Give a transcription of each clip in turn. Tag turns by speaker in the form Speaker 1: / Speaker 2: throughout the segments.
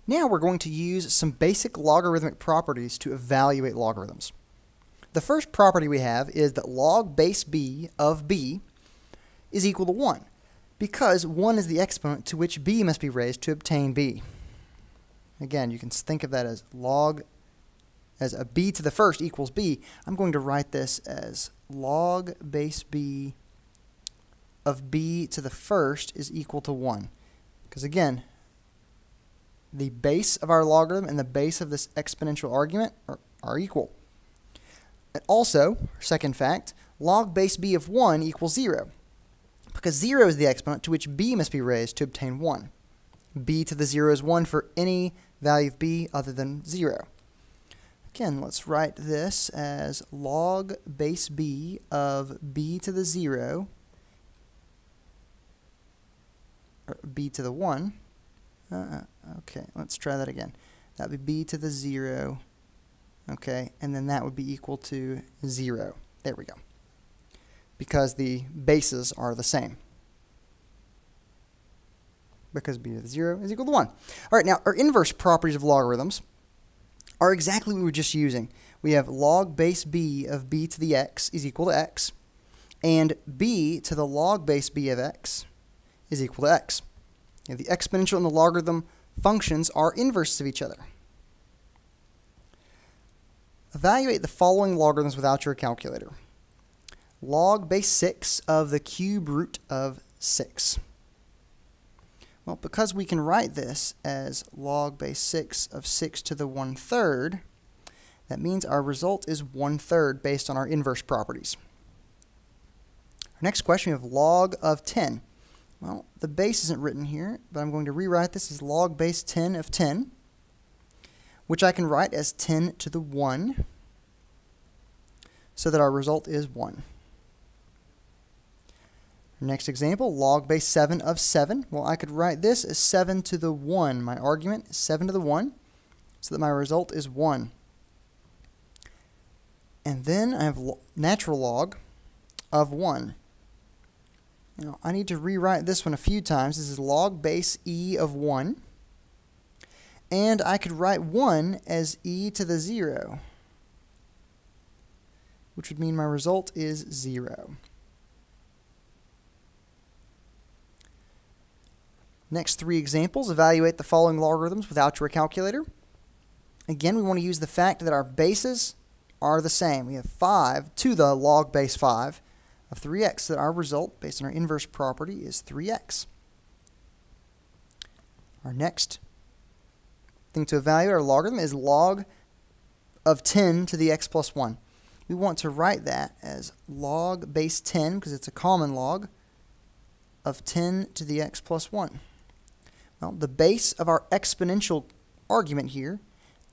Speaker 1: Now we're going to use some basic logarithmic properties to evaluate logarithms. The first property we have is that log base b of b is equal to 1, because 1 is the exponent to which b must be raised to obtain b. Again, you can think of that as as a b to the first equals b. I'm going to write this as log base b of b to the first is equal to 1. Because again, the base of our logarithm and the base of this exponential argument are equal. And also, second fact, log base b of 1 equals 0. Because 0 is the exponent to which b must be raised to obtain 1. B to the 0 is 1 for any value of b other than 0. Again, let's write this as log base b of b to the 0, or b to the 1. Okay, let's try that again. That would be b to the 0, okay, and then that would be equal to 0. There we go. Because the bases are the same. Because b to the 0 is equal to 1. All right, now our inverse properties of logarithms are exactly what we were just using. We have log base b of b to the x is equal to x, and b to the log base b of x is equal to x. And the exponential and the logarithm functions are inverses of each other. Evaluate the following logarithms without your calculator. Log base 6 of the cube root of 6. Well, because we can write this as log base 6 of 6 to the 1/3, that means our result is 1/3 based on our inverse properties. Our next question, we have log of 10. Well, the base isn't written here, but I'm going to rewrite this as log base 10 of 10, which I can write as 10 to the 1, so that our result is 1. Next example, log base 7 of 7. Well, I could write this as 7 to the 1. My argument is 7 to the 1, so that my result is 1. And then I have natural log of 1. Now, I need to rewrite this one a few times. This is log base e of 1. And I could write 1 as e to the 0, which would mean my result is 0. Next three examples, evaluate the following logarithms without your calculator. Again, we want to use the fact that our bases are the same. We have 5 to the log base 5 of 3x, so that our result, based on our inverse property, is 3x. Our next thing to evaluate our logarithm is log of 10 to the x plus 1. We want to write that as log base 10, because it's a common log, of 10 to the x plus 1. Well, the base of our exponential argument here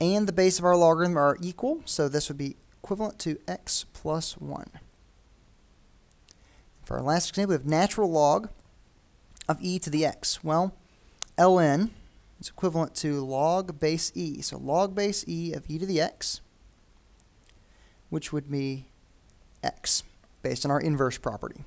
Speaker 1: and the base of our logarithm are equal, so this would be equivalent to x plus 1. For our last example, we have natural log of e to the x. Well, ln is equivalent to log base e. So log base e of e to the x, which would be x, based on our inverse property.